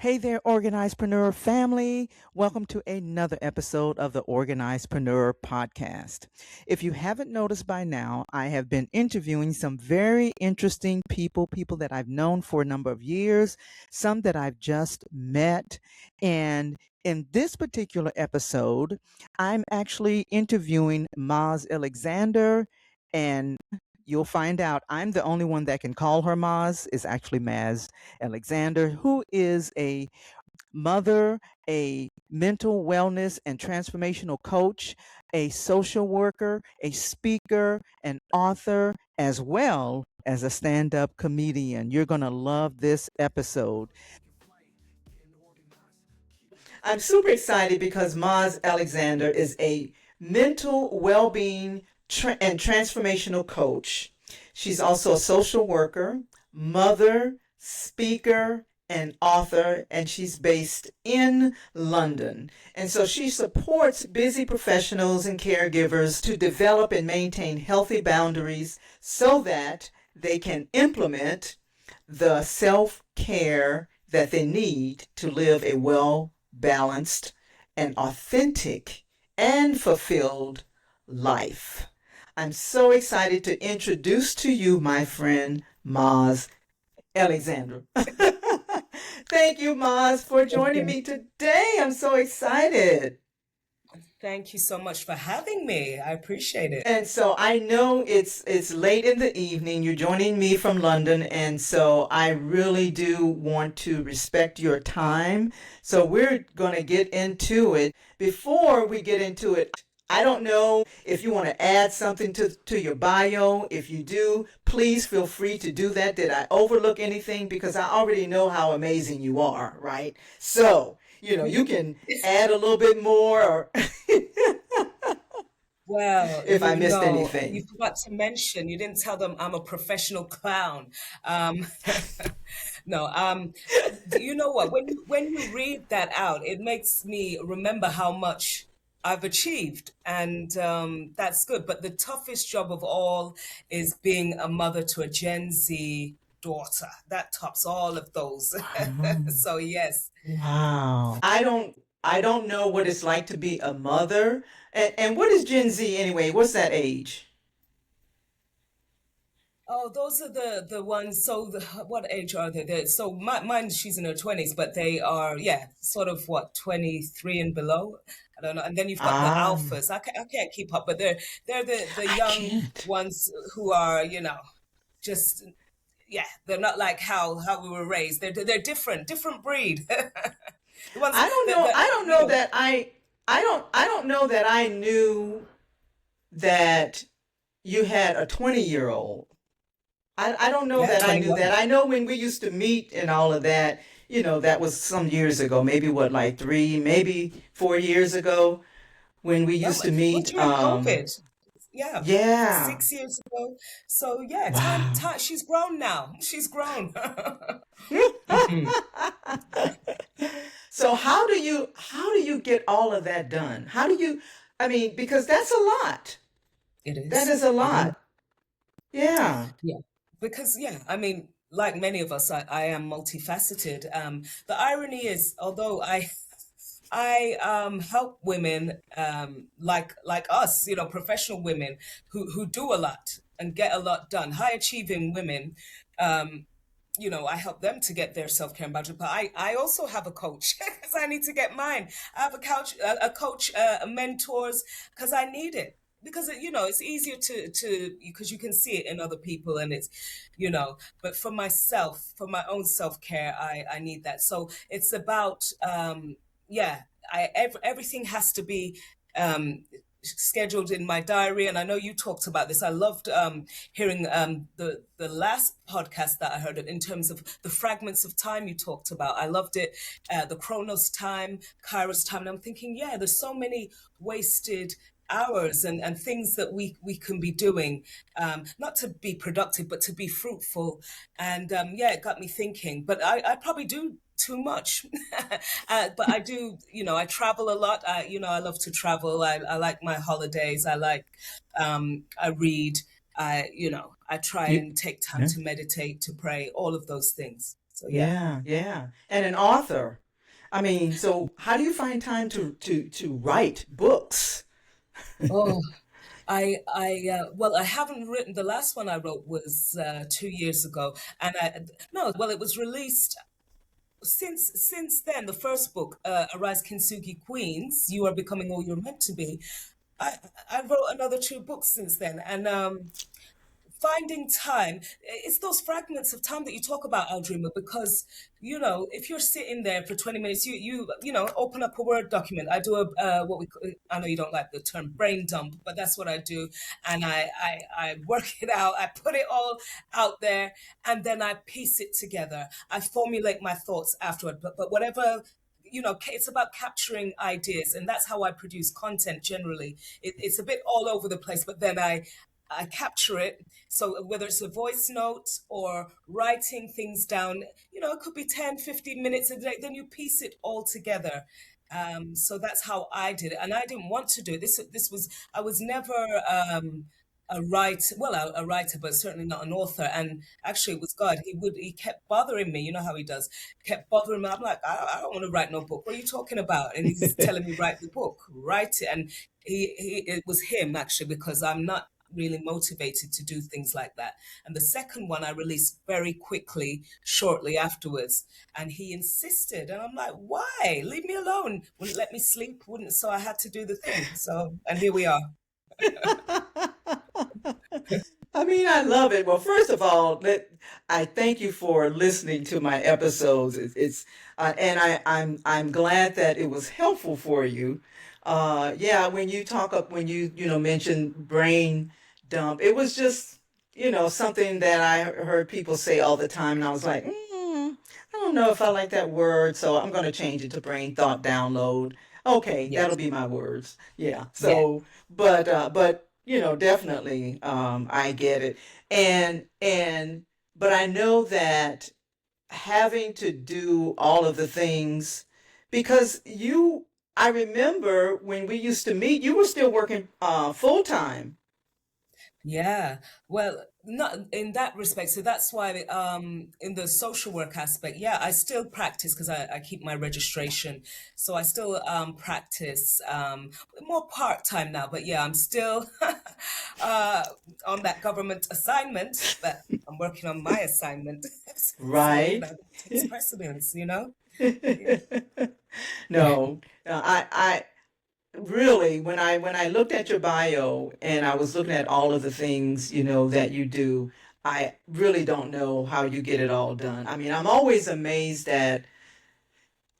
Hey there, OrganizedPreneur family. Welcome to another episode of the OrganizedPreneur Podcast. If you haven't noticed by now, I have been interviewing some very interesting people that I've known for a number of years, some that I've just met. And in this particular episode, I'm actually interviewing Maz Alexander, and you'll find out I'm the only one that can call her Maz. Is actually Maz Alexander, who is a mother, a mental wellness and transformational coach, a social worker, a speaker, an author, as well as a stand up comedian. You're going to love this episode. I'm super excited because Maz Alexander is a mental well being and transformational coach. She's also a social worker, mother, speaker, and author, and she's based in London. And so she supports busy professionals and caregivers to develop and maintain healthy boundaries so that they can implement the self care that they need to live a well balanced and authentic and fulfilled life. I'm so excited to introduce to you my friend Maz Alexander. Thank you, Maz, for joining me today. I'm so excited. Thank you so much for having me. I appreciate it. And so I know it's late in the evening. You're joining me from London, and so I really do want to respect your time. So we're going to get into it. Before we get into it, I don't know if you want to add something to your bio. If you do, please feel free to do that. Did I overlook anything? Because I already know how amazing you are, right? So, you can add a little bit more or Well, if I missed anything. you forgot to mention, you didn't tell them I'm a professional clown. Um, no, you know what? When you read that out, it makes me remember how much I've achieved, and that's good. But the toughest job of all is being a mother to a Gen Z daughter. That tops all of those. So yes. Wow. I don't know what it's like to be a mother. And what is Gen Z anyway? What's that age? Oh, those are the ones. So what age are they? So mine, she's in her 20s, but they are, yeah, sort of what, 23 and below. I don't know. And then you've got the Ah, alphas. I can't keep up, but they're the I young can't. ones who are, just yeah, they're not like how we were raised. They're different breed. The ones I don't that know. that I don't you know know. that I don't know that I knew that you had a 20-year-old. I don't know Yeah, that I knew 21. that. I know when we used to meet and all of that, that was some years ago, maybe what, like 3, maybe 4 years ago when we Yeah, used to well, meet. during COVID. Yeah, Yeah. 6 years ago. So yeah, Wow. time. She's grown now. She's grown. Mhm. So how do you get all of that done? How do you I mean, because that's a lot. It That is. is a It is. lot. Yeah. Yeah. Because yeah, I mean, like many of us, I am multifaceted. The irony is, although I help women like us, professional women who do a lot and get a lot done, high achieving women. Um, I help them to get their self-care and boundary. But I also have a coach because I need to get mine. I have a coach, mentors because I need it. Because it's easier to because you can see it in other people and but for myself, for my own self-care, I need that. So it's about yeah, everything has to be um scheduled in my diary. And I know you talked about this. I loved hearing the last podcast that I heard in terms of the fragments of time you talked about. I loved it. The chronos time, kairos time. And I'm thinking, yeah, there's so many wasted hours and things that we can be doing, not to be productive but to be fruitful. And yeah, it got me thinking, but I probably do too much. But I do, I travel a lot. I love to travel. I like my holidays. I read. I try You, and take time yeah. to meditate, to pray, all of those things. So yeah. Yeah, yeah. And an author. I mean, so how do you find time to write books? Oh, well, I haven't written. The last one I wrote was 2 years ago, and no, well, it was released since then. The first book, Arise Kintsugi Queens, You Are Becoming All You're Meant to Be. I I wrote another two books since then, and finding time, it's those fragments of time that you talk about, Aldrima, because if you're sitting there for 20 minutes, you open up a Word document. I do a I know you don't like the term brain dump, but that's what I do. And I work it out, I put it all out there, and then I piece it together. I formulate my thoughts afterward, but whatever, it's about capturing ideas, and that's how I produce content generally. It's a bit all over the place, but then I capture it. So whether it's a voice note or writing things down, it could be 10, 15 minutes a day, then you piece it all together. So that's how I did it. And I didn't want to do it. I was never a writer, but certainly not an author. And actually it was God. He kept bothering me. You know how he does. Kept bothering me. I'm like, I don't want to write no book. What are you talking about? And he's telling me, write the book, write it. And it was him actually, because I'm not really motivated to do things like that. And the second one I released very quickly, shortly afterwards. And he insisted. And I'm like, why? Leave me alone. Wouldn't let me sleep, wouldn't. So I had to do the thing. So, and here we are. I mean, I love it. Well, first of all, I thank you for listening to my episodes. And I'm glad that it was helpful for you. Yeah, when you talk up, when you mentioned brain dump, it was just something that I heard people say all the time, and I was like, I don't know if I like that word, so I'm going to change it to brain thought download. Okay, that'll Yes. be my words. Yeah. Yeah. So, but definitely, I get it, but I know that having to do all of the things because I remember when we used to meet, you were still working full time. Yeah, well, not in that respect. So that's why, in the social work aspect, yeah, I still practice because I keep my registration. So I still practice more part-time now. But yeah, I'm still uh, on that government assignment, but I'm working on my assignment. So, Right. it takes precedence. Yeah. No, I really, when I looked at your bio and I was looking at all of the things, that you do, I really don't know how you get it all done. I mean, I'm always amazed at,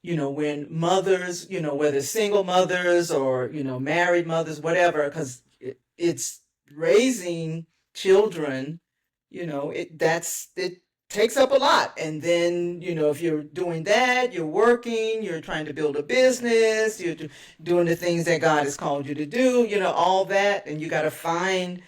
when mothers, whether single mothers or, married mothers, whatever, because it's raising children, it takes up a lot. And then, if you're doing that, you're working, you're trying to build a business, you're doing the things that God has called you to do, all that. And you got to find,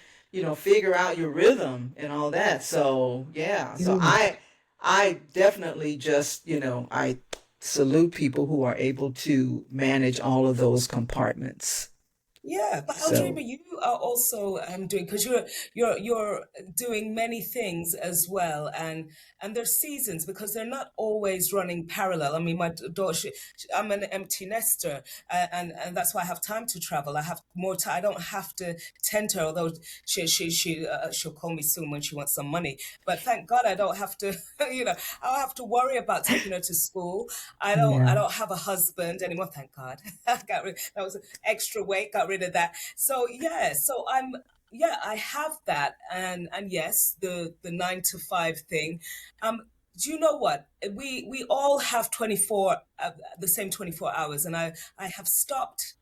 figure out your rhythm and all that. So, yeah. So Mm. I definitely just, I salute people who are able to manage all of those compartments. Yeah, but So, Aldrima, you are also doing because you're doing many things as well, and there's seasons because they're not always running parallel. I mean, my daughter, I'm an empty nester, and that's why I have time to travel. I have more time. I don't have to tend to her, although she'll call me soon when she wants some money. But thank God I don't have to, I don't have to worry about taking her to school. I yeah. don't have a husband anymore, thank God. That was extra weight, got rid of that. So yeah, I have that, and yes, the 9 to 5 thing. Um, do you know what? We all have 24 the same 24 hours, and I have stopped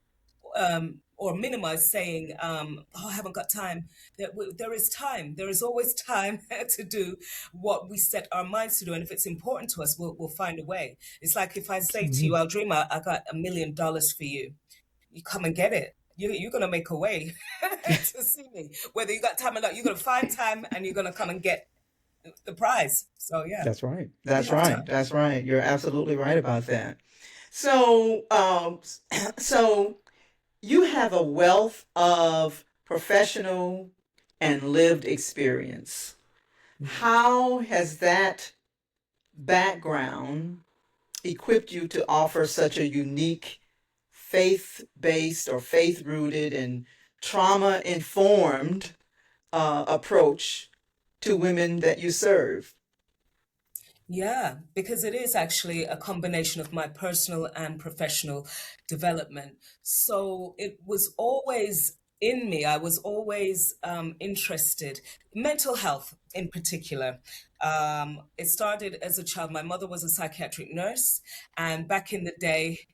or minimize saying, "Oh, I haven't got time." There is time. There is always time to do what we set our minds to do, and if it's important to us, we'll find a way. It's like if I say to you, "Aldrima, I got $1 million for you. You come and get it." You're gonna make a way to see me, whether you got time or not. You're gonna find time, and you're gonna come and get the prize. So yeah, That's right. we That's have right. time. That's right. You're absolutely right about that. So, so you have a wealth of professional and lived experience. Mhm. How has that background equipped you to offer such a unique faith-based or faith-rooted and trauma-informed approach to women that you serve? Yeah, because it is actually a combination of my personal and professional development. So it was always in me. I was always interested, mental health in particular. It started as a child. My mother was a psychiatric nurse, and back in the day,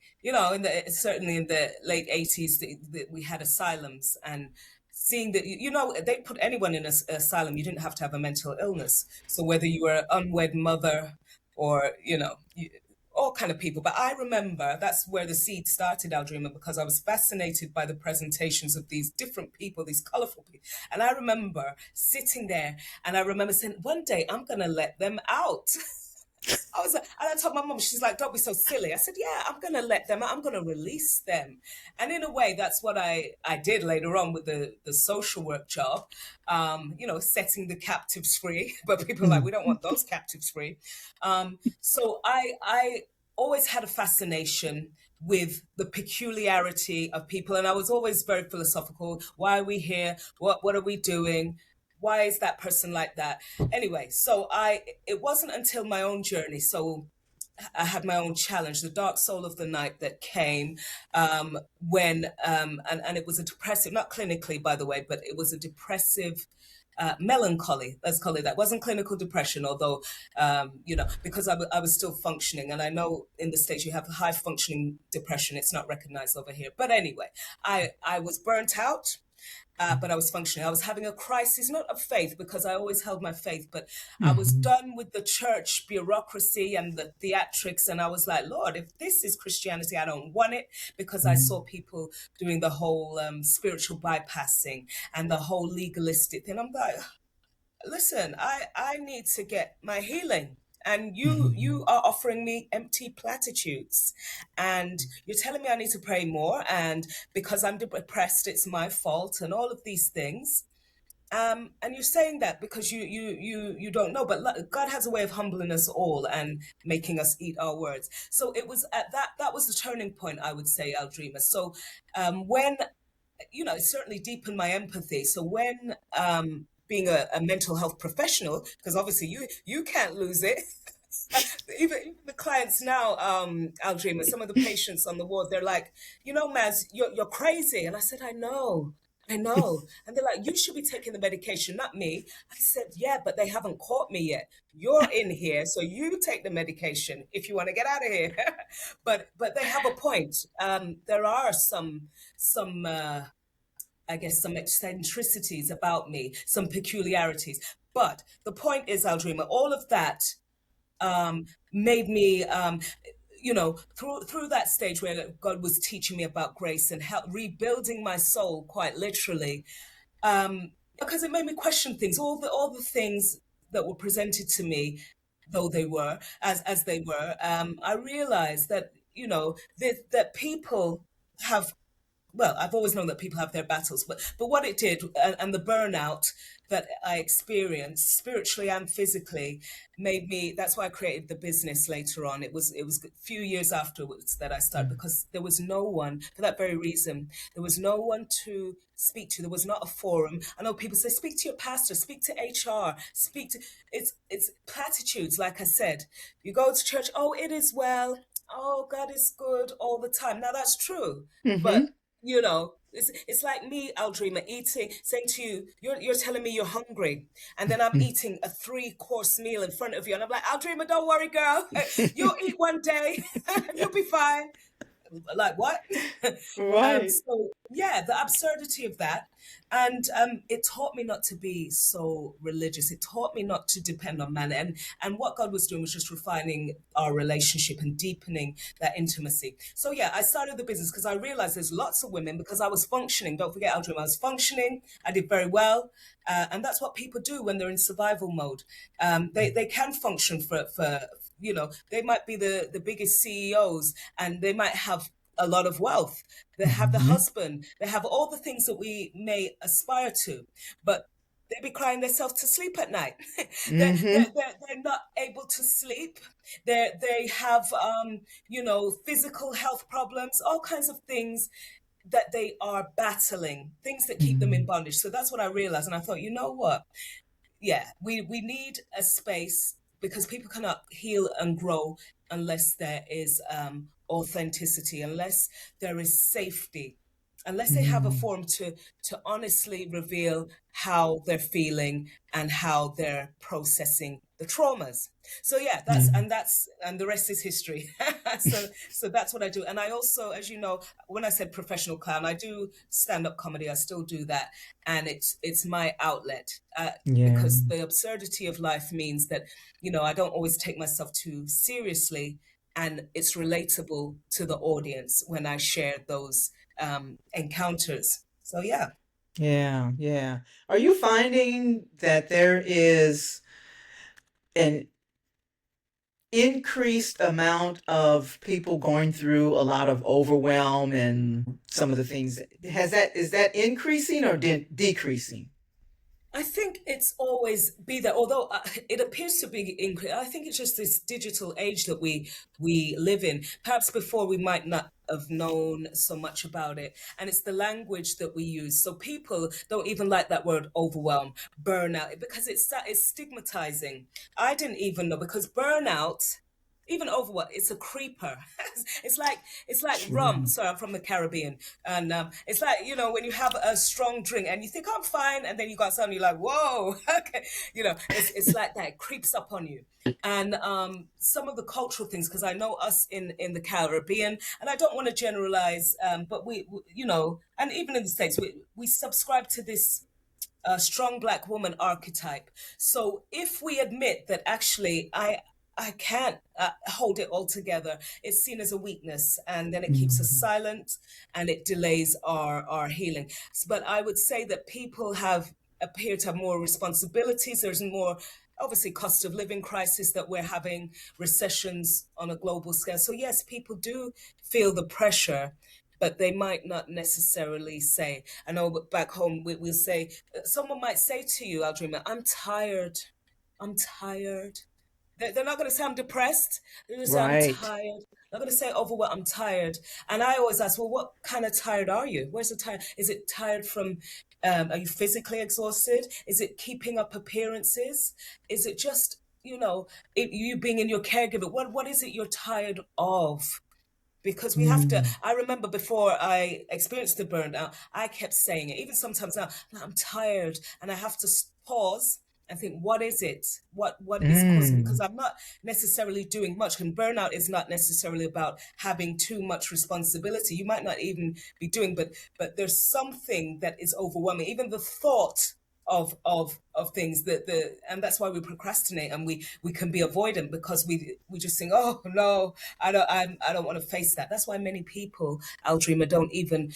certainly in the late 80s, we had asylums, and seeing that, they put anyone in a asylum. You didn't have to have a mental illness. So whether you were an unwed mother or, all kind of people. But I remember that's where the seed started, Aldrima, because I was fascinated by the presentations of these different people, these colorful people. And I remember sitting there and I remember saying, one day I'm going to let them out. I was like, and I told my mom, she's like, don't be so silly. I said, yeah, I'm going to let them out. I'm going to release them. And in a way, that's what I did later on with the social work job, setting the captives free. But people are like, we don't want those captives free. So I always had a fascination with the peculiarity of people. And I was always very philosophical. Why are we here? What are we doing? Why is that person like that? Anyway, so it wasn't until my own journey. So I had my own challenge, the dark soul of the night that came when, and it was a depressive, not clinically, by the way, but it was a depressive melancholy, let's call it that. It wasn't clinical depression, although, because I was still functioning. And I know in the States you have high functioning depression. It's not recognized over here. But anyway, I was burnt out. But I was functioning. I was having a crisis, not of faith, because I always held my faith, but I was done with the church bureaucracy and the theatrics. And I was like, Lord, if this is Christianity, I don't want it, because I saw people doing the whole spiritual bypassing and the whole legalistic thing. I'm like, listen, I need to get my healing. And you are offering me empty platitudes, and you're telling me I need to pray more, and because I'm depressed it's my fault, and all of these things. And you're saying that because you don't know, but God has a way of humbling us all and making us eat our words. So it was at that was the turning point, I would say, Aldrima. So when it certainly deepened my empathy. So when being a mental health professional, because obviously you can't lose it. Even the clients now, Aldrima, some of the patients on the ward, they're like, Maz, you're crazy. And I said, I know. And they're like, you should be taking the medication, not me. I said, yeah, but they haven't caught me yet. You're in here, so you take the medication if you want to get out of here. but they have a point. There are some I guess, some eccentricities about me, some peculiarities. But the point is, Aldrima, all of that made me, through that stage where God was teaching me about grace and rebuilding my soul, quite literally, because it made me question things, all the things that were presented to me, though they were as they were. I realized that that people have, well, I've always known that people have their battles, but what it did, and the burnout that I experienced spiritually and physically, made me. That's why I created the business later on. It was a few years afterwards that I started, because there was no one, for that very reason. There was no one to speak to. There was not a forum. I know people say, speak to your pastor, speak to HR, speak to. It's platitudes, like I said. You go to church, oh, it is well. Oh, God is good all the time. Now that's true, but it's like me, Aldrima, eating, saying to you, you're telling me you're hungry, and then I'm eating a 3-course meal in front of you, and I'm like, Aldrima, don't worry, girl, you'll eat one day, you'll be fine. Like, what? Right. So yeah, the absurdity of that. And it taught me not to be so religious. It taught me not to depend on man. And what God was doing was just refining our relationship and deepening that intimacy. So yeah, I started the business because I realized there's lots of women, because I was functioning. Don't forget, Aldrin, I was functioning. I did very well. And that's what people do when they're in survival mode. They can function for they might be the biggest CEOs, and they might have a lot of wealth. They have the husband. They have all the things that we may aspire to. But they be crying themselves to sleep at night. Mm-hmm. They're not able to sleep. They have, physical health problems, all kinds of things that they are battling, things that keep them in Mm-hmm. bondage. So that's what I realized. And I thought, you know what? Yeah, we need a space because people cannot heal and grow unless there is authenticity, unless there is safety, unless they have a Mm-hmm. forum to honestly reveal how they're feeling and how they're processing the traumas. So yeah, that's the rest is history. So that's what I do. And I also, as you know, when I said professional clown, I do stand-up comedy. I still do that, and it's my outlet, Yeah. because the absurdity of life means that, I don't always take myself too seriously, and it's relatable to the audience when I share those encounters. So yeah. Yeah. Yeah. Are you finding that there is an increased amount of people going through a lot of overwhelm and some of the things? Is that increasing or decreasing? I think it's always be there, although it appears to be increased. I think it's just this digital age that we live in. Perhaps before we might not have known so much about it, and it's the language that we use. So people don't even like that word overwhelm, burnout, because it's stigmatizing. I didn't even know because burnout. Even overwhelm, it's a creeper. it's like it's like rum. True. Sorry, I'm from the Caribbean, and it's like, when you have a strong drink and you think I'm fine, and then you got something, you're like, whoa, okay, it's like that. It creeps up on you. And some of the cultural things, because I know us in the Caribbean, and I don't want to generalize, but and even in the States, we subscribe to this strong black woman archetype. So if we admit that actually I can't hold it all together, it's seen as a weakness, and then it keeps us Mhm. silent, and it delays our healing. But I would say that people have appear to have more responsibilities. There's more, obviously, cost of living crisis that we're having, recessions on a global scale. So yes, people do feel the pressure, but they might not necessarily say. I know back home we'll say, someone might say to you, Aldrima, I'm tired. I'm tired. They're not going to say I'm depressed. They're going to say I'm Right. tired. They're going to say overwhelmed. I'm tired. And I always ask, well, what kind of tired are you? Where's the tired? Is it tired from? Are you physically exhausted? Is it keeping up appearances? Is it just you being in your caregiver? What is it you're tired of? Because we have to. Mm. I remember before I experienced the burnout, I kept saying it. Even sometimes now, I'm tired, and I have to pause and think, what is it? What is causing? Because Mm. I'm not necessarily doing much. And burnout is not necessarily about having too much responsibility. You might not even be doing, but there's something that is overwhelming. Even the thought of things and that's why we procrastinate, and we can be avoidant because we just think, oh no, I don't want to face that. That's why many people, Aldrima, don't even,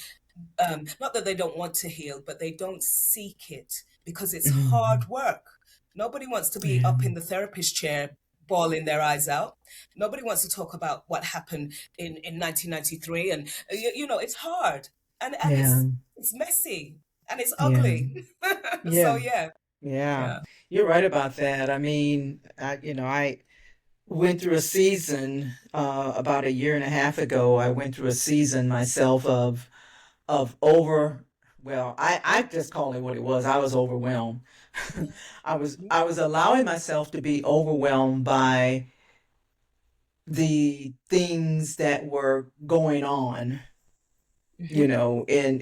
not that they don't want to heal, but they don't seek it because it's Mhm. hard work. Nobody wants to be Yeah. up in the therapist chair bawling their eyes out. Nobody wants to talk about what happened in 1993, and it's hard, and Yeah. it's messy, and it's Yeah. ugly. So Yeah. yeah. Yeah. Yeah. You're right about that. I mean, I went through a season about a year and a half ago. I went through a season myself of over. Well, I just call it what it was. I was overwhelmed. I was allowing myself to be overwhelmed by the things that were going on, Mhm. in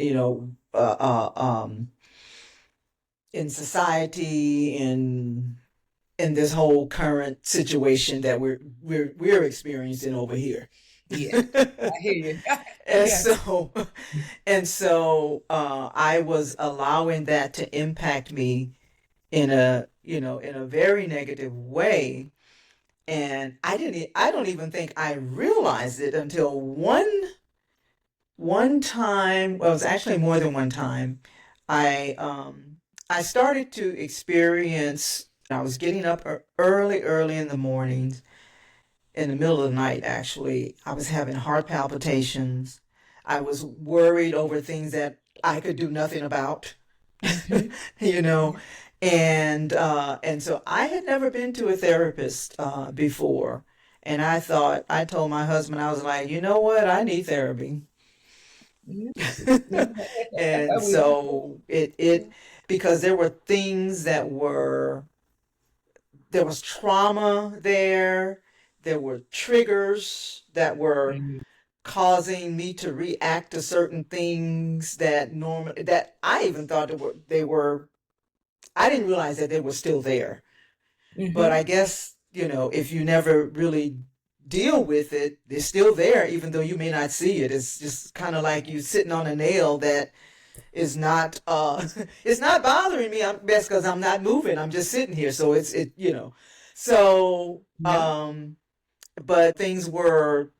in society, in this whole current situation that we're experiencing over here. Yeah, I hear you. and Yes. so and so I was allowing that to impact me in a very negative way. And I don't even think I realized it until one time. Well, it was actually more than one time. I started to experience. I was getting up early in the mornings, in the middle of the night. Actually, I was having heart palpitations. I was worried over things that I could do nothing about. Hmm. you know, Yeah. And so I had never been to a therapist before. And I told my husband, I was like, you know what? I need therapy. Mhm. Yeah. And We all do. so because there were things there was trauma there. There were triggers that were Mhm. causing me to react to certain things that I even thought they were I didn't realize that they were still there. But I Mhm. guess, if you never really deal with it, they're still there, even though you may not see it. It's just kind of like you sitting on a nail that is not, it's not bothering me. I'm best because I'm not moving. I'm just sitting here. So so, Yeah. but things were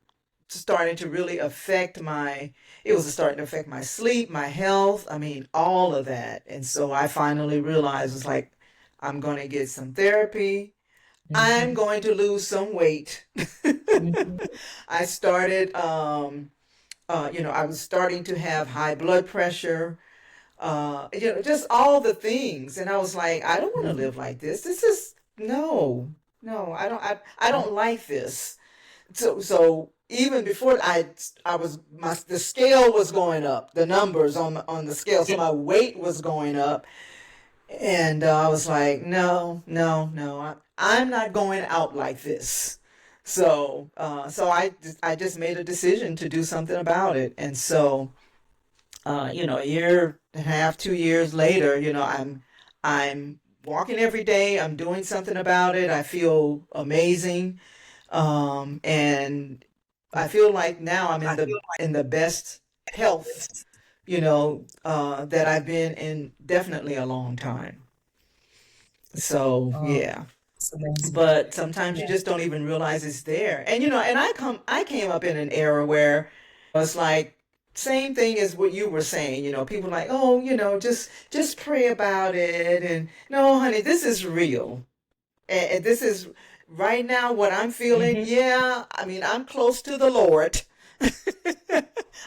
starting to really it was starting to affect my sleep, my health. I mean, all of that. And so I finally realized it's like, I'm going to get some therapy. I'm Mhm. going to lose some weight. Mhm. I started, I was starting to have high blood pressure, just all the things. And I was like, I don't want to Mhm. live like this. This is, no, no, I don't like this. So even before the scale was going up, the numbers on the scale. So my weight was going up. And I was like, no, no, no, I'm not going out like this. So I just made a decision to do something about it. And so, a year and a half, 2 years later, I'm walking every day. I'm doing something about it. I feel amazing. And I feel like now I'm I feel in the best health, that I've been in definitely a long time. So oh, yeah, it's amazing. but sometimes you Yeah. just don't even realize it's there. And and I came up in an era where it's like same thing as what you were saying. People like, oh, just pray about it, and no, honey, this is real, and this is right now what I'm feeling. Mhm. Yeah, I mean, I'm close to the Lord.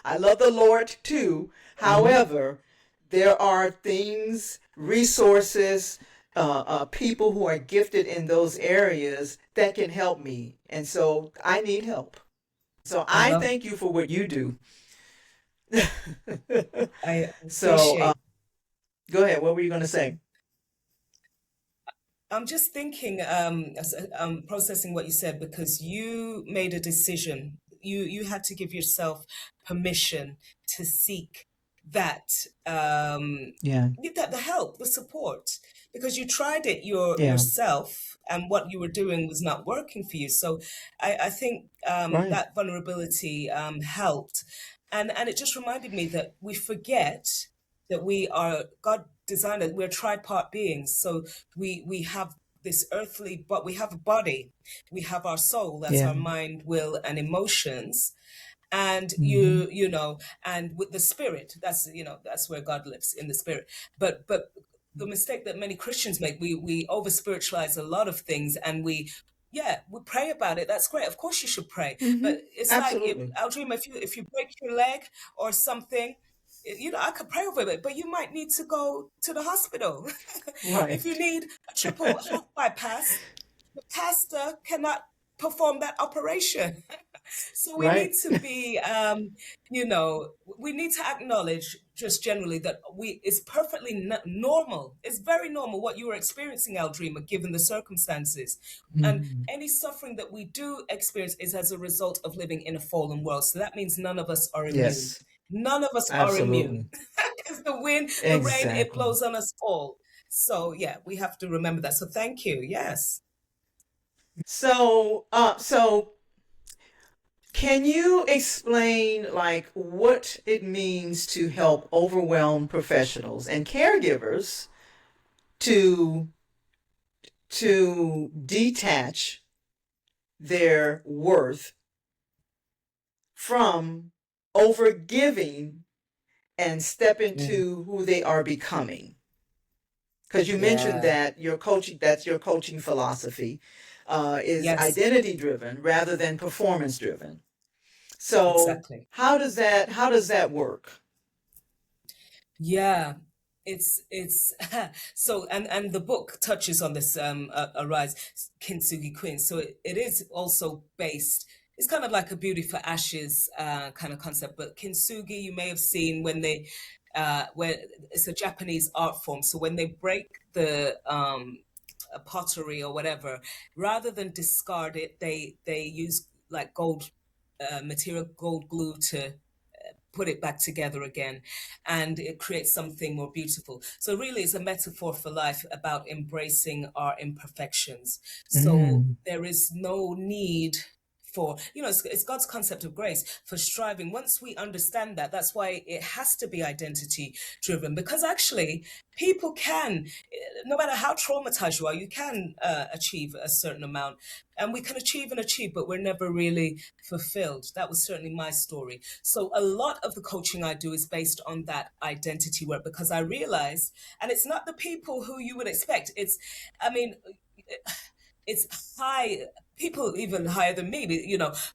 I love the Lord too. Mhm. However, there are things, resources, people who are gifted in those areas that can help me. And so I need help. So I I love. thank you for what you do. I so appreciate. go ahead. What were you going to say? I'm just thinking, processing what you said because you made a decision. You had to give yourself permission to seek that Yeah. the help, the support, because you tried it Yeah. yourself, and what you were doing was not working for you. So I think Right. that vulnerability helped, and it just reminded me that we forget that we are God designed it. We're tripart beings, so we have this earthly, but we have a body, we have our soul, that's Yeah. our mind, will, and emotions, and Hmm. and with the spirit, that's that's where God lives, in the spirit. But the mistake that many Christians make, we over spiritualize a lot of things, and yeah, we pray about it. That's great. Of course you should pray. Hmm. But it's like, Absolutely. Aldrima, if you break your leg or something, I could pray over it, but you might need to go to the hospital. If you Right. need a triple heart bypass, the pastor cannot perform that operation. So we need Right. to be, you know, we need to acknowledge just generally that it's perfectly normal. It's very normal what you are experiencing, Aldrima, given the circumstances. And Hmm. any suffering that we do experience is as a result of living in a fallen world. So that means none of us are immune. Yes. None of us are immune Absolutely. because the wind, the rain, it Exactly. blows on us all. So yeah, we have to remember that. So thank you. Yes. So can you explain like what it means to help overwhelmed professionals and caregivers to detach their worth from overgiving and step Mm. into who they are becoming? Because you mentioned Yeah. that that's your coaching philosophy, is Yes. identity driven rather than performance driven. So Exactly. how does that work? Yeah. it's so, and the book touches on this arise kintsugi queen, so it is also based, it's kind of like a beauty for ashes kind of concept. But kintsugi, you may have seen when they where it's a Japanese art form, so when they break the pottery or whatever, rather than discard it, they use like gold material, gold glue, to put it back together again, and it creates something more beautiful. So really it's a metaphor for life about embracing our imperfections. So Mm. there is no need for, it's God's concept of grace for striving. Once we understand that, that's why it has to be identity driven, because actually people can, no matter how traumatized you are, you can achieve a certain amount, and we can achieve and achieve, but we're never really fulfilled. That was certainly my story. So a lot of the coaching I do is based on that identity work, because I realize, and it's not the people who you would expect. I mean, it's high, people even higher than me,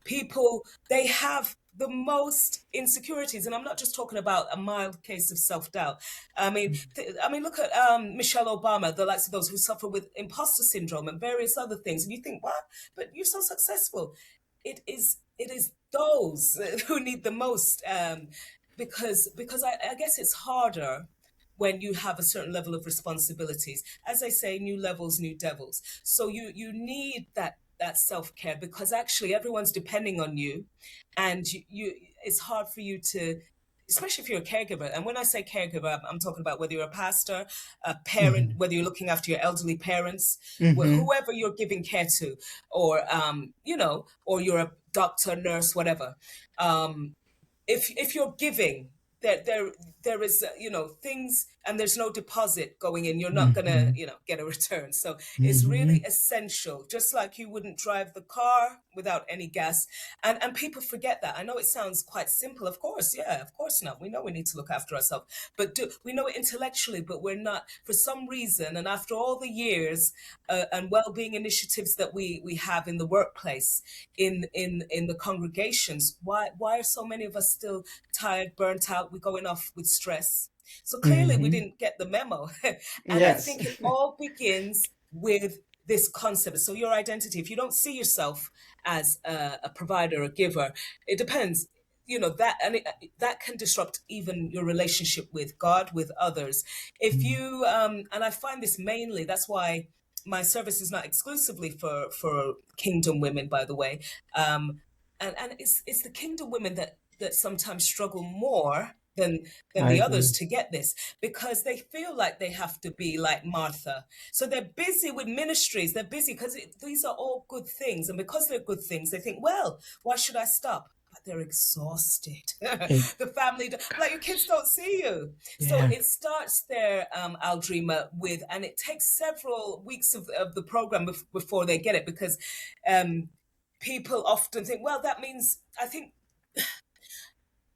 people, they have the most insecurities, and I'm not just talking about a mild case of self-doubt. I mean, look at Michelle Obama, the likes of those who suffer with imposter syndrome and various other things, and you think, what? But you're so successful. It is those who need the most, because I guess it's harder when you have a certain level of responsibilities. As I say, new levels, new devils. So you need that self-care, because actually everyone's depending on you, and you it's hard for you to, especially if you're a caregiver. And when I say caregiver, I'm talking about whether you're a pastor, a parent, Mhm. whether you're looking after your elderly parents, Mhm. whoever you're giving care to, or or you're a doctor, nurse, whatever. Um, if you're giving, there is things, and there's no deposit going in, you're not gonna Mhm. get a return. So it's really Mhm. essential, just like you wouldn't drive the car without any gas. And people forget that. I know it sounds quite simple, of course, yeah, of course not, we know we need to look after ourselves, but we know it intellectually, but we're not, for some reason. And after all the years and well-being initiatives that we have in the workplace, in the congregations, why are so many of us still tired, burnt out, we're going off with stress? So clearly we Mhm. didn't get the memo. And I Yes. think it all begins with this concept. So your identity, if you don't see yourself as a provider, a giver, it depends, that, and that can disrupt even your relationship with God, with others. If Mm. you And I find this mainly, that's why my service is not exclusively for kingdom women, by the way. Um, and it's the kingdom women that sometimes struggle more than I the others agree. to get this, because they feel like they have to be like Martha. So they're busy with ministries, they're busy because these are all good things, and because they're good things, they think, well, why should I stop? But they're exhausted. It, The family, like, your kids don't see you. So yeah. it starts there, Aldrima, with, and it takes several weeks of the program before they get it, because um, people often think, well, that means, I think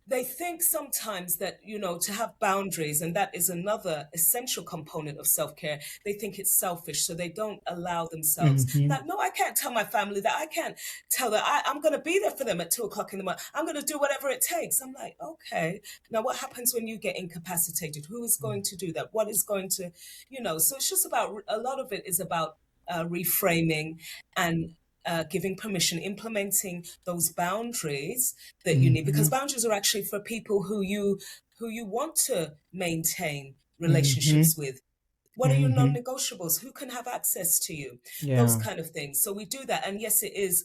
they think sometimes that, to have boundaries, and that is another essential component of self-care, they think it's selfish, so they don't allow themselves Mhm. that. No, I can't tell my family that. I can't tell that I'm going to be there for them at 2 o'clock in the morning. I'm going to do whatever it takes. I'm like, okay, now what happens when you get incapacitated? Who is going to do that? What is going to, so it's just about, a lot of it is about reframing, and giving permission, implementing those boundaries that you need, because Mhm. boundaries are actually for people who you want to maintain Mhm. relationships with. What are your Mhm. non-negotiables? Who can have access to you? Those Yeah. kind of things. So we do that, and yes, it is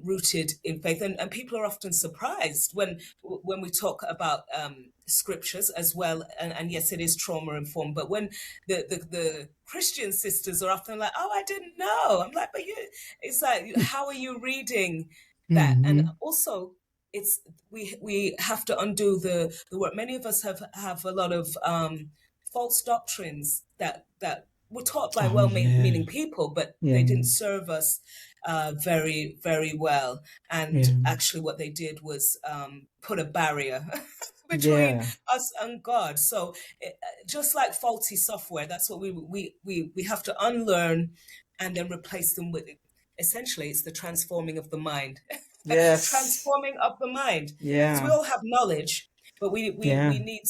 rooted in faith. And people are often surprised when we talk about scriptures as well. And yes, it is trauma informed. But when the Christian sisters are often like, "Oh, I didn't know," I'm like, "But you," it's like, how are you reading that? And Mhm. also, it's we have to undo the work. Many of us have a lot of false doctrines that were taught by Oh yeah. well-meaning people, but they Yeah. didn't serve us very, very well. And Yeah. actually, what they did was put a barrier between Yeah. us and God. So just like faulty software, that's what we have to unlearn, and then replace them with. Essentially, it's the transforming of the mind. Yes. Transforming of the mind, because we Yeah. all have knowledge, but we Yeah. need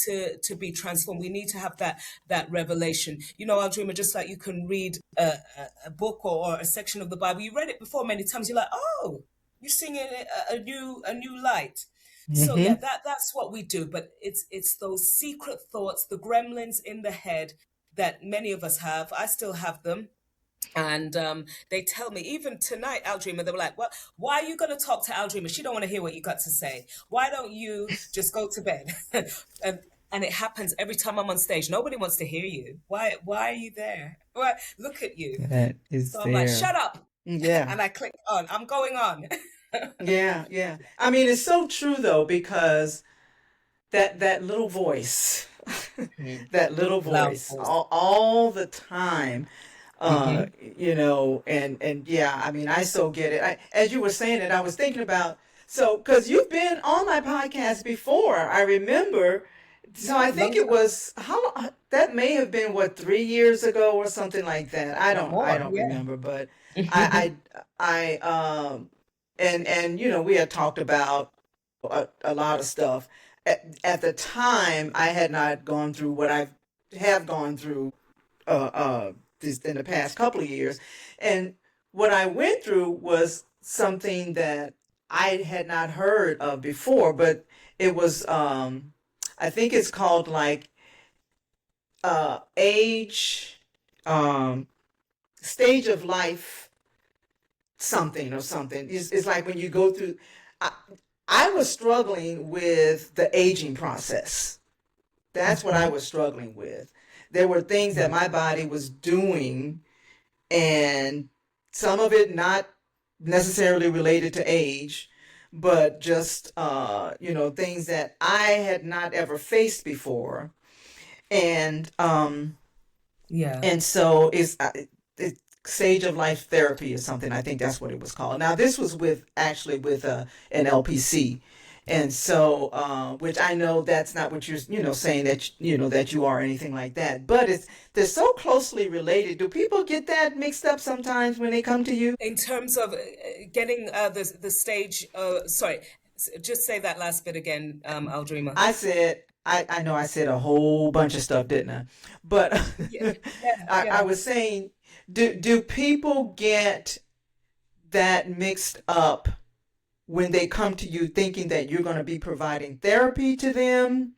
to be transformed. We need to have that revelation. You know, Aldrima, just like you can read a book or a section of the Bible, you read it before many times. You're like, oh, you're seeing it a new light. So yeah, Mm-hmm. that's what we do. But it's those secret thoughts, the gremlins in the head that many of us have. I still have them. And they tell me, even tonight, Aldrima, they were like, "Well, why are you going to talk to Aldrima? She don't want to hear what you got to say. Why don't you just go to bed?" and and it happens every time I'm on stage. Nobody wants to hear you. Why are you there? Why, look at you. That is So I'm like, there. "Shut up," Yeah. and I click on. I'm going on. Yeah. Yeah. I mean, it's so true though, because that little voice, Mhm. that little Loud voice, voice. all the time, uh, Hmm. and yeah, I mean, I so get it. As you were saying it, I was thinking about, so because you've been on my podcast before, I remember. So Yeah, I think long it time. was that may have been what, 3 years ago or something like that. I Or don't I more. don't Yeah. remember, but I and we had talked about a lot of stuff. At the time, I had not gone through what I have gone through this in the past couple of years, and what I went through was something that I had not heard of before, but it was I think it's called like age um stage of life something or something. It's like when you go through. I, I was struggling with the aging process. That's what I Hmm. was struggling with. There were things that Right. my body was doing, and some of it not necessarily related to age, but just things that I had not ever faced before, and Yeah. and so it, stage of life therapy is something, I think that's what it was called. Now this was with actually with an LPC, and so which I know that's not what you're saying that that you are anything like that, but they're so closely related. Do people get that mixed up sometimes when they come to you? In terms of getting the stage, sorry, just say that last bit again, Aldrima. I said, I know I said a whole bunch of stuff, didn't I? But Yeah, yeah, I yeah. was saying, do people get that mixed up when they come to you thinking that you're going to be providing therapy to them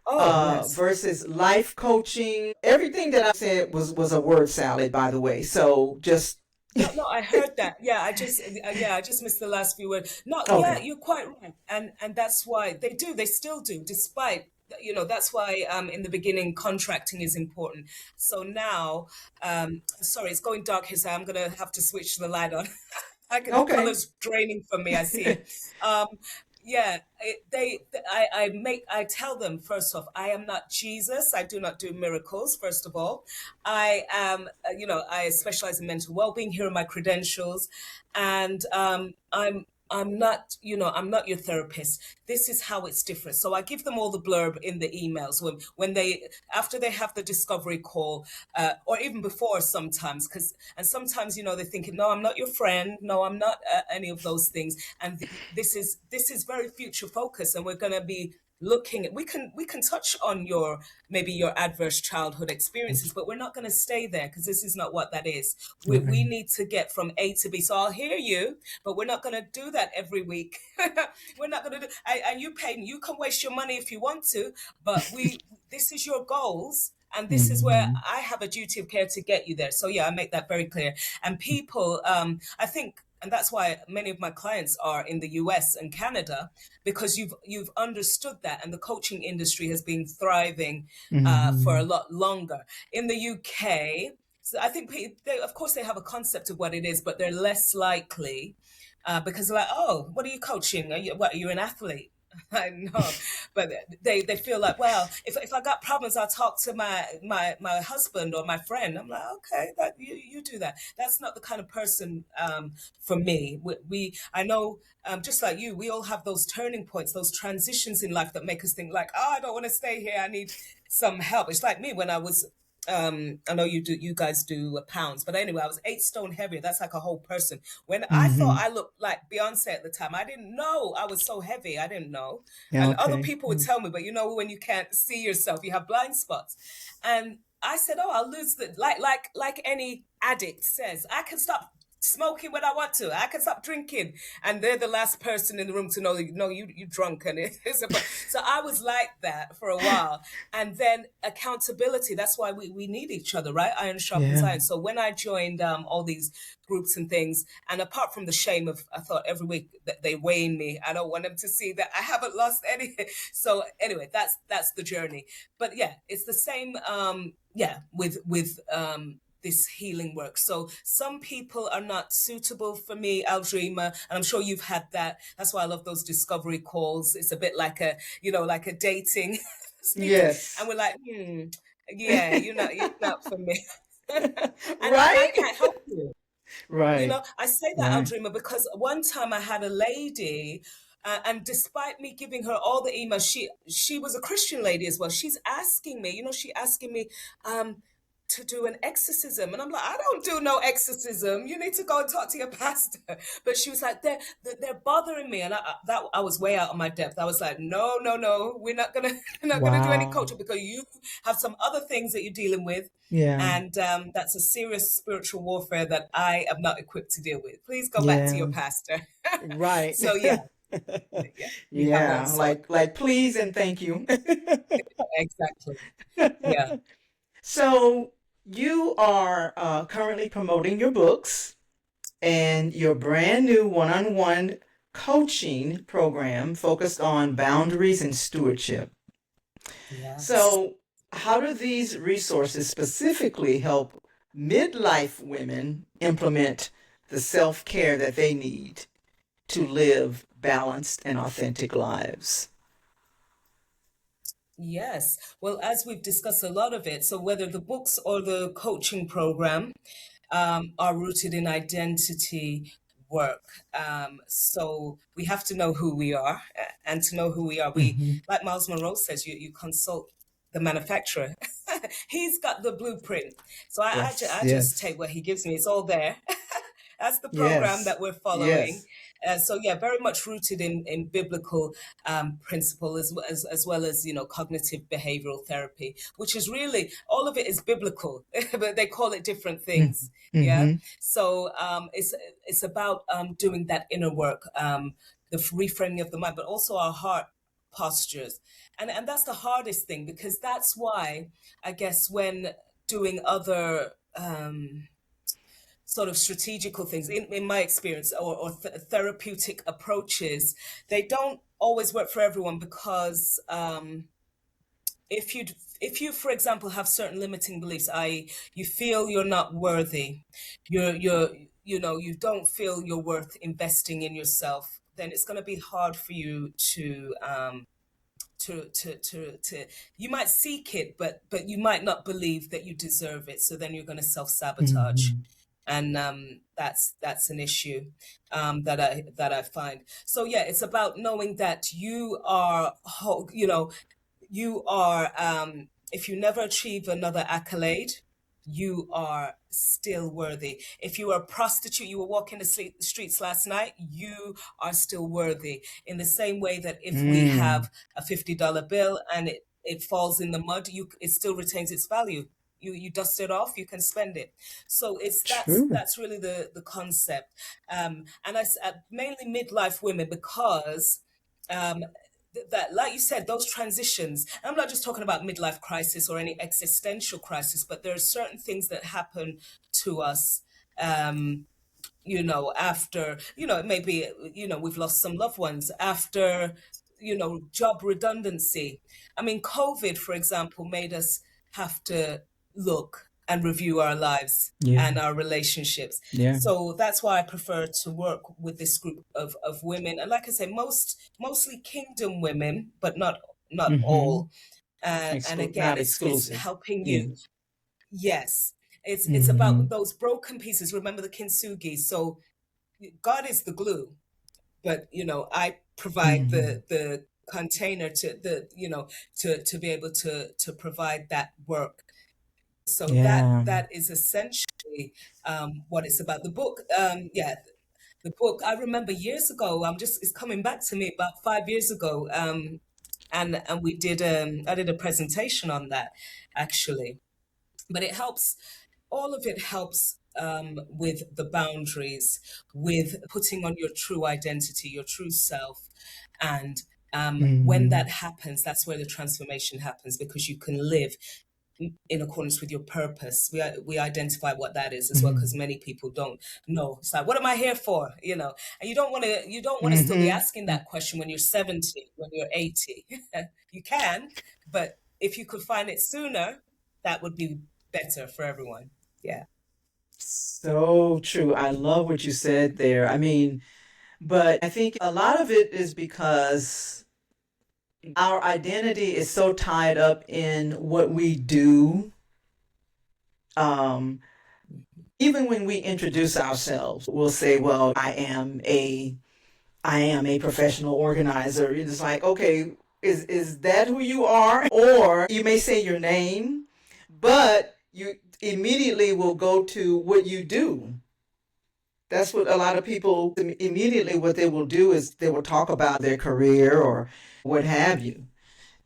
Oh, yes. versus life coaching? Everything that I said was a word salad, by the way. So just No, no, I heard that. Yeah, I just missed the last few words. No, yeah, okay, you're quite right, and that's why they do. They still do, despite that's why in the beginning contracting is important. So now, sorry, it's going dark here, so I'm gonna have to switch the light on. The okay. colors draining from me. I see it. Um, yeah, I tell them first off, I am not Jesus. I do not do miracles. First of all, I am, I specialize in mental well-being. Here are my credentials, and I'm not your therapist. This is how it's different. So I give them all the blurb in the emails when they after they have the discovery call, or even before sometimes, because and sometimes they're thinking, no, I'm not your friend, no, I'm not any of those things, and this is very future focused, and we're going to be looking at we can touch on maybe your adverse childhood experiences, but we're not going to stay there because this is not what that is. We Right. need to get from A to B. So I'll hear you, but we're not going to do that every week. We're not going to do, and you pay, you can waste your money if you want to, but this is your goals, and this is where Mhm. I have a duty of care to get you there. So yeah, I make that very clear. And people, I think, and that's why many of my clients are in the US and Canada, because you've understood that, and the coaching industry has been thriving for a Mhm. lot longer. In the UK, so I think of course they have a concept of what it is, but they're less likely because they're like, oh, what are you coaching? What, are you an athlete? I know, but they feel like, well, if I got problems, I'll talk to my husband or my friend. I'm like, okay, that you do that. That's not the kind of person for me. I know, just like you, we all have those turning points, those transitions in life that make us think like, oh, I don't want to stay here. I need some help. It's like me when I was I know you guys do pounds, but anyway, I was 8 stone heavier. That's like a whole person. When I thought Mm-hmm. I looked like Beyonce at the time, I didn't know I was so heavy. I didn't know. Yeah, And other okay. people would tell me, but you know, when you can't see yourself, you have blind spots. And I said, "Oh, I'll lose the like any addict says, I can stop smoking when I want to. I can stop drinking." And they're the last person in the room to know that you drunk and it's a so I was like that for a while. And then accountability, that's why we need each other, right? Iron sharpens Yeah. iron. So when I joined all these groups and things, and apart from the shame of, I thought every week that they weighing me, I don't want them to see that I haven't lost anything. So anyway, that's the journey. But yeah, it's the same with this healing work. So some people are not suitable for me, Aldrima, and I'm sure you've had that. That's why I love those discovery calls. It's a bit like like a dating meeting, and Yes. we're like, yeah, you're not for me. And I Right? can't help you. Right. I say that, Right. Aldrima, because one time I had a lady, and despite me giving her all the emails, she was a Christian lady as well. She's asking me, she asking me to do an exorcism, and I'm like, I don't do no exorcism. You need to go and talk to your pastor. But she was like, they're bothering me, and I was way out of my depth. I was like, no, no, no, we're not gonna we're not gonna do any Wow. coaching because you have some other things that you're dealing with, Yeah. and that's a serious spiritual warfare that I am not equipped to deal with. Please go back to your Yeah. pastor. Right. So yeah, yeah, you have that Yeah. sort. Like please and thank you. Exactly. Yeah. So you are currently promoting your books and your brand new one-on-one coaching program focused on boundaries and stewardship. Yes. So, how do these resources specifically help midlife women implement the self care that they need to live balanced and authentic lives? Yes. Well, as we've discussed a lot of it, so whether the books or the coaching program are rooted in identity work. So we have to know who we are, and to know who we are, Mm-hmm. like Miles Monroe says, you consult the manufacturer. He's got the blueprint. So Yes, I just yes, take what he gives me. It's all there. That's the program yes, that we're following. yes. So yeah, very much rooted in biblical principle, as well as cognitive behavioral therapy, which is really all of it is biblical, but they call it different things. Yeah. Mm-hmm. So it's about doing that inner work, the reframing of the mind, but also our heart postures, and that's the hardest thing, because that's why I guess when doing other sort of strategical things in my experience, or therapeutic approaches, they don't always work for everyone, because if you if you, for example, have certain limiting beliefs, i.e. you feel you're not worthy, you're you don't feel you're worth investing in yourself, then it's going to be hard for you to you might seek it, but you might not believe that you deserve it, so then you're going to self-sabotage. Mm-hmm. And that's an issue that I find. So yeah, it's about knowing that you are you are if you never achieve another accolade, you are still worthy. If you are a prostitute, you were walking the streets last night, you are still worthy. In the same way that if we Mm. have a $50 bill and it falls in the mud, it still retains its value. You dust it off, you can spend it. So it's True. that's really the concept. And mainly midlife women, because um, that, like you said, those transitions, and I'm not just talking about midlife crisis or any existential crisis, but there are certain things that happen to us, um, after, it may be, we've lost some loved ones, after, job redundancy. I mean, COVID, for example, made us have to look and review our lives Yeah. and our relationships. Yeah. So that's why I prefer to work with this group of women. And like I say, mostly kingdom women, but not Mm-hmm. all. And again, Not it's exclusive. helping Yeah. you. Yes, it's Mm-hmm. about those broken pieces. Remember the kintsugi. So God is the glue, but I provide Mm-hmm. the container to be able to provide that work. So Yeah. that is essentially what it's about. The book, yeah, the book. I remember years ago. It's coming back to me about 5 years ago. And we did I did a presentation on that actually. But it helps. All of it helps with the boundaries, with putting on your true identity, your true self, and when Hmm. that happens, that's where the transformation happens because you can live in accordance with your purpose. We identify what that is as well because Hmm. many people don't know. It's like, what am I here for? And you don't want to still be Hmm. asking that question when you're 70, when you're 80. You can, but if you could find it sooner, that would be better for everyone. Yeah. So true. I love what you said there. I mean, but I think a lot of it is because our identity is so tied up in what we do. Um, Even when we introduce ourselves, we'll say, "Well, I am a professional organizer." It's like, okay, is that who you are? Or you may say your name, but you immediately will go to what you do. That's what a lot of people immediately what they will do is they will talk about their career or what have you.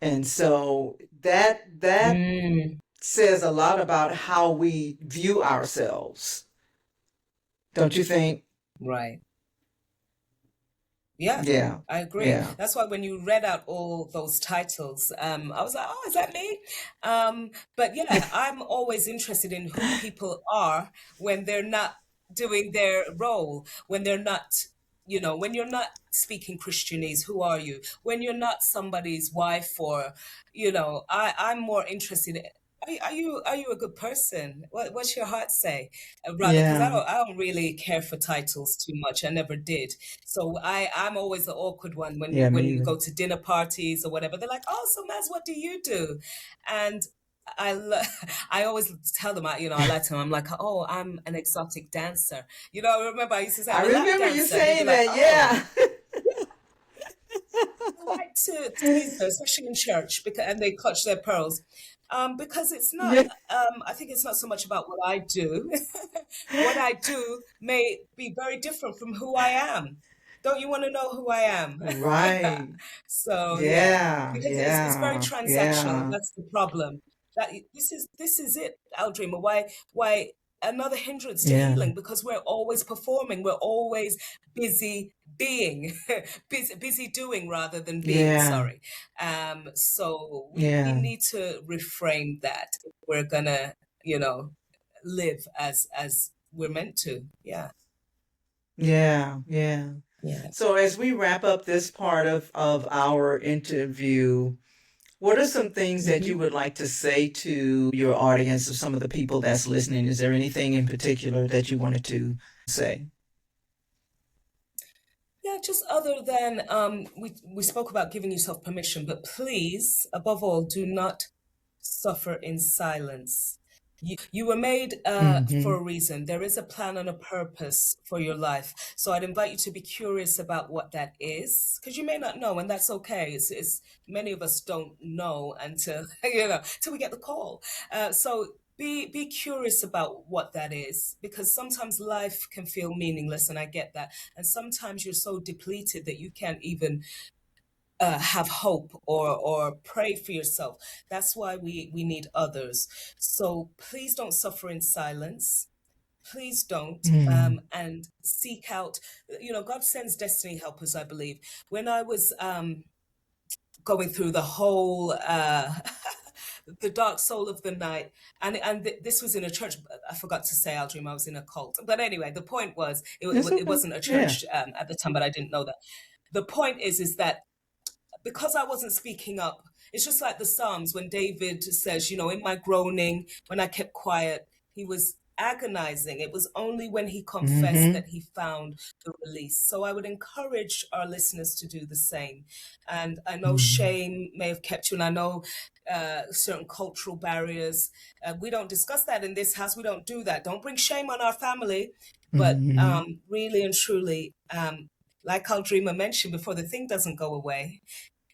And so that Mm, says a lot about how we view ourselves. Don't you think? right. Yeah, Yeah. I agree. Yeah. That's why when you read out all those titles, I was like, oh, is that me? But yeah, I'm always interested in who people are when they're not doing their role, when they're not, when you're not speaking Christianese, who are you? When you're not somebody's wife or, I'm more interested in, are you a good person? What's your heart say? Rather, because Yeah. I don't really care for titles too much. I never did. So I'm always the awkward one Yeah, when me you either. go to dinner parties or whatever. They're like, "Oh, so Maz, what do you do?" And I lo- I always tell them, I like to. I'm like, "Oh, I'm an exotic dancer." I remember I used to say I I'm a lap remember you dancer, and they'd be saying like, that. "Oh." Yeah. I like to tease them, especially in church, and they clutch their pearls. Because it's not, Yeah. I think it's not so much about what I do. What I do may be very different from who I am. Don't you want to know who I am? Right. So yeah, Yeah. because it's very Yeah. transactional. Yeah. That's the problem. That this is it, Aldrima. Why another hindrance to Yeah. healing? Because we're always performing. We're always busy being, busy doing rather than being. Yeah. Sorry. So we Yeah. need to reframe that if we're gonna, live as we're meant to. Yeah. Yeah. Yeah. Yeah. So as we wrap up this part of our interview, what are some things that you hmm would like to say to your audience of some of the people that's listening? Is there anything in particular that you wanted to say? Yeah, just other than we spoke about giving yourself permission, but please, above all, do not suffer in silence. You were made for Hmm. a reason. There is a plan and a purpose for your life. So I'd invite you to be curious about what that is, because you may not know, and that's okay. It's many of us don't know until till we get the call. So be curious about what that is, because sometimes life can feel meaningless, and I get that. And sometimes you're so depleted that you can't even have hope or pray for yourself. That's why we need others. So please don't suffer in silence. Please don't. Mm. And seek out. God sends destiny helpers, I believe. When I was going through the whole the dark soul of the night, and this was in a church. I forgot to say, Aldrin, I was in a cult. But anyway, the point was It's it okay. wasn't a Yeah. church at the time, but I didn't know that. The point is that because I wasn't speaking up, it's just like the Psalms when David says, in my groaning, when I kept quiet, he was agonizing. It was only when he confessed Hmm. that he found the release. So I would encourage our listeners to do the same. And I know Hmm. shame may have kept you, and I know certain cultural barriers. We don't discuss that in this house. We don't do that. Don't bring shame on our family. But Hmm. really and truly, like Aldrima mentioned before, the thing doesn't go away.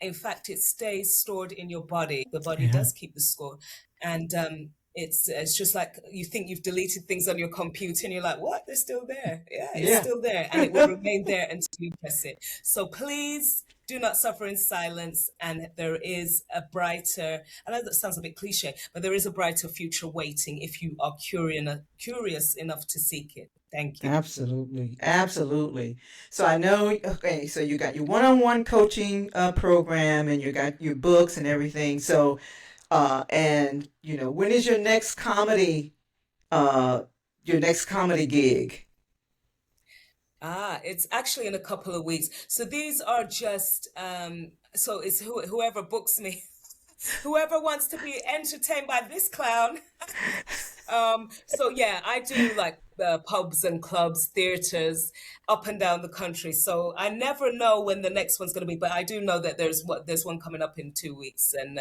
In fact, it stays stored in your body. The body Yeah. does keep the score. And it's just like you think you've deleted things on your computer and you're like, what? They're still there. Yeah, it's Yeah. still there, and it will remain there until you press it. So please do not suffer in silence. And there is a brighter, I know that sounds a bit cliche, but there is a brighter future waiting if you are curious enough to seek it. Thank you. Absolutely. Absolutely. So I know, okay, so you got your one-on-one coaching program and you got your books and everything. So, and when is uh, your next comedy gig? It's actually in a couple of weeks. So these are just so it's whoever books me, whoever wants to be entertained by this clown. So yeah, I do like pubs and clubs, theaters up and down the country. So I never know when the next one's going to be, but I do know that there's one coming up in 2 weeks, and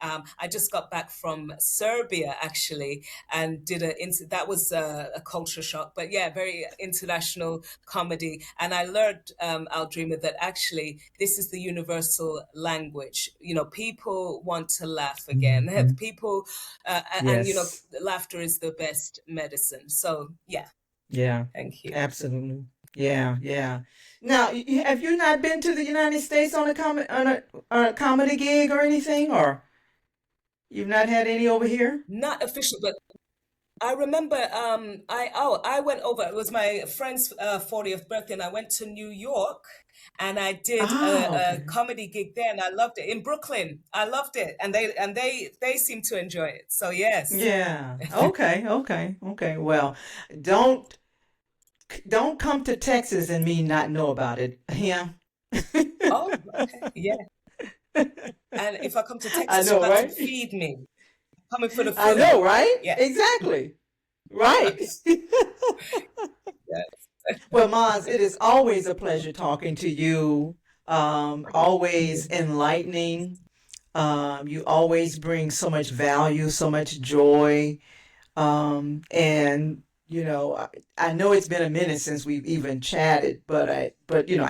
I just got back from Serbia actually, and that was a culture shock, but yeah, very international comedy, and I learned, Aldrima, that actually this is the universal language. People want to laugh again. Mhm. People, and Yes. laughter is the best medicine. So yeah, Yeah. thank you. Absolutely. Yeah. Yeah. Now, have you not been to the United States on a comedy gig or anything, or you've not had any over here? Not official, but I remember I went over. It was my friend's 40th birthday, and I went to New York, and I did Ah, a okay. comedy gig there, and I loved it in Brooklyn. I loved it, and they seem to enjoy it. So yes. Yeah. Okay. Okay. Okay. Well, don't don't come to Texas and me not know about it. Yeah. Oh, okay, yeah. And if I come to I Texas, you've know, got to right? feed me. Coming for the I food. know, right? Yes. Exactly. Right. Yes. Well, Maz, it is always a pleasure talking to you. Always enlightening. You always bring so much value, so much joy. And I know it's been a minute since we've even chatted, but I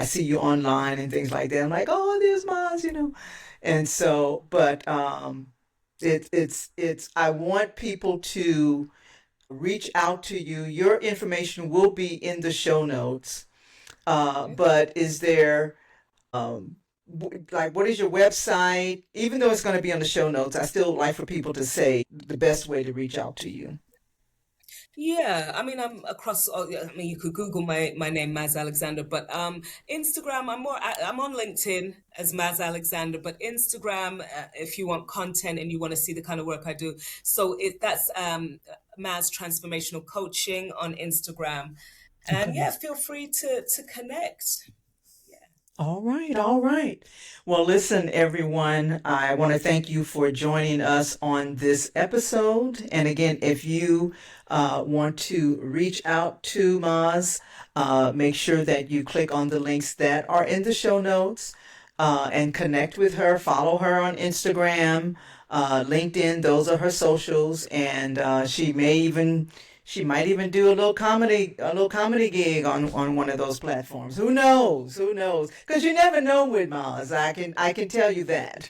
see you online and things like that. I'm like, oh, there's Maz. And so, but I want people to reach out to you. Your information will be in the show notes. But is there like what is your website? Even though it's going to be on the show notes, I still like for people to say the best way to reach out to you. Yeah, I mean, I'm across. Yeah, I mean, you could Google my name, Maz Alexander, but Instagram. I'm on LinkedIn as Maz Alexander, but Instagram, if you want content and you want to see the kind of work I do, so that's Maz Transformational Coaching on Instagram, and Okay. yeah, feel free to connect. Yeah. All right, all right. Well, listen, everyone, I want to thank you for joining us on this episode. And again, if you want to reach out to Maz, make sure that you click on the links that are in the show notes and connect with her. Follow her on Instagram, LinkedIn. Those are her socials, and she might even do a little comedy gig on one of those platforms. Who knows? Who knows? Because you never know with Maz. I can tell you that.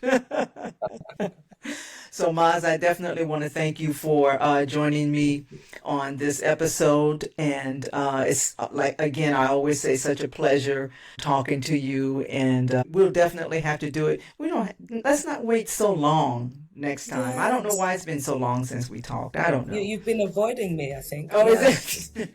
So, Maz, I definitely want to thank you for joining me on this episode. And it's like, again, I always say, such a pleasure talking to you. And we'll definitely have to do it. Let's not wait so long next time. I don't know Yes. why it's been so long since we talked. I don't know. You've been avoiding me, I think. Oh, Yeah. is it?